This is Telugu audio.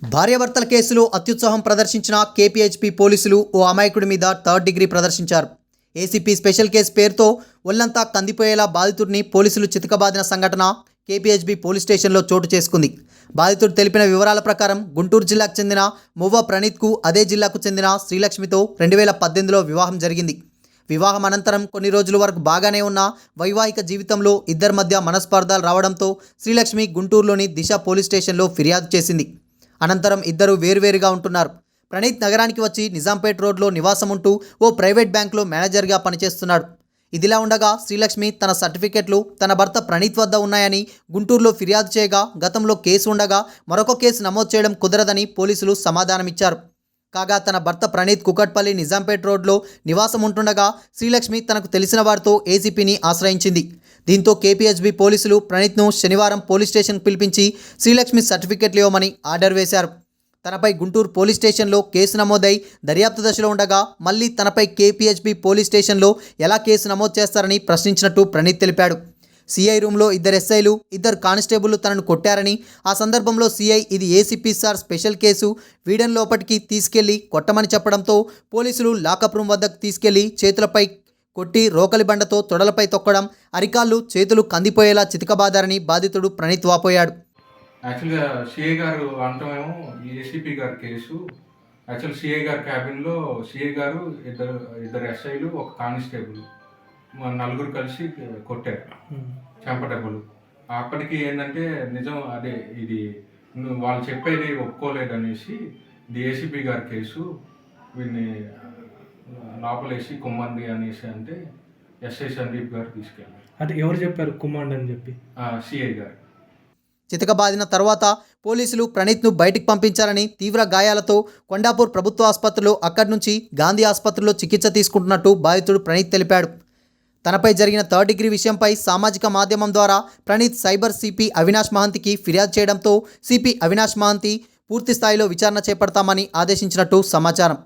భార్యాభర్తల కేసులో అత్యుత్సాహం ప్రదర్శించిన కేపీహెచ్పీ పోలీసులు ఓ అమాయకుడి మీద థర్డ్ డిగ్రీ ప్రదర్శించారు. ఏసీపీ స్పెషల్ కేసు పేరుతో ఒళ్లంతా కందిపోయేలా బాధితుడిని పోలీసులు చితకబాదిన సంఘటన కేపీహెచ్బీ పోలీస్ స్టేషన్లో చోటు చేసుకుంది. బాధితుడు తెలిపిన వివరాల ప్రకారం గుంటూరు జిల్లాకు చెందిన మువ్వ ప్రణీత్కు అదే జిల్లాకు చెందిన శ్రీలక్ష్మితో 2018లో వివాహం జరిగింది. వివాహం అనంతరం కొన్ని రోజుల వరకు బాగానే ఉన్న వైవాహిక జీవితంలో ఇద్దరి మధ్య మనస్పర్ధలు రావడంతో శ్రీలక్ష్మి గుంటూరులోని దిశ పోలీస్ స్టేషన్లో ఫిర్యాదు చేసింది. అనంతరం ఇద్దరు వేరువేరుగా ఉంటున్నారు. ప్రణీత్ నగరానికి వచ్చి నిజాంపేట్ రోడ్లో నివాసం ఉంటూ ఓ ప్రైవేట్ బ్యాంకులో మేనేజర్గా పనిచేస్తున్నాడు. ఇదిలా ఉండగా శ్రీలక్ష్మి తన సర్టిఫికెట్లు తన భర్త ప్రణీత్ వద్ద ఉన్నాయని గుంటూరులో ఫిర్యాదు చేయగా గతంలో కేసు ఉండగా మరొక కేసు నమోదు చేయడం కుదరదని పోలీసులు సమాధానమిచ్చారు. కాగా తన భర్త ప్రణీత్ కుకట్పల్లి నిజాంపేట్ రోడ్లో నివాసం ఉంటుండగా శ్రీలక్ష్మి తనకు తెలిసిన వారితో ఏసీపీని ఆశ్రయించింది. దీంతో కేపీహెచ్బీ పోలీసులు ప్రణీత్ను శనివారం పోలీస్ స్టేషన్కు పిలిపించి శ్రీలక్ష్మి సర్టిఫికెట్లు ఇవ్వమని ఆర్డర్ వేశారు. తనపై గుంటూరు పోలీస్ స్టేషన్లో కేసు నమోదై దర్యాప్తు దశలో ఉండగా మళ్ళీ తనపై కేపీహెచ్బీ పోలీస్ స్టేషన్లో ఎలా కేసు నమోదు చేస్తారని ప్రశ్నించినట్టు ప్రణీత్ తెలిపాడు. సీఐ రూమ్లో ఇద్దరు ఎస్ఐలు, ఇద్దరు కానిస్టేబుళ్లు తనను కొట్టారని, ఆ సందర్భంలో సీఐ ఇది ఏసీపీ సార్ స్పెషల్ కేసు, వీడన్ లోపటికి తీసుకెళ్లి కొట్టమని చెప్పడంతో పోలీసులు లాకప్ రూమ్ వద్దకు తీసుకెళ్లి చేతులపై కొట్టి రోకలి బండతో తొడలపై తొక్కడం, అరికాళ్ళు చేతులు కందిపోయేలా చితకబాదారని బాధితుడు ప్రణీత్ వాపోయాడు. యాక్చువల్గా సిఐ గారు అంటమేమో ఏసీపీ గారి కేసు. యాక్చువల్ సిఐ గారి క్యాబిన్లో సిఐ గారు ఇద్దరు ఎస్ఐలు ఒక కానిస్టేబుల్ నలుగురు కలిసి కొట్టారు చెంపటెబ్బలు. అప్పటికి ఏంటంటే నిజం అదే ఇది వాళ్ళు చెప్పేది ఒప్పుకోలేదనేసి ఇది ఏసీపీ గారి కేసు, వీడిని లోపలేసి కుమ్మంది అనేసి అంటే ఎస్ఐ సందీప్ గారు తీసుకెళ్ళారు. అంటే ఎవరు చెప్పారు కుమ్మండి అని చెప్పి? సిఐ గారు. చితకబాదిన తర్వాత పోలీసులు ప్రణీత్ను బయటికి పంపించారని, తీవ్ర గాయాలతో కొండాపూర్ ప్రభుత్వ ఆసుపత్రిలో అక్కడి నుంచి గాంధీ ఆసుపత్రిలో చికిత్స తీసుకుంటున్నట్టు బాధితుడు ప్రణీత్ తెలిపాడు. తనపై జరిగిన థర్డ్ డిగ్రీ విషయంపై సామాజిక మాధ్యమం ద్వారా ప్రణీత్ సైబర్ సిపి అవినాష్ మహంతికి ఫిర్యాదు చేయడంతో సిపి అవినాష్ మహంతి పూర్తి స్థాయిలో విచారణ చేపడతామని ఆదేశించినట్టు సమాచారం.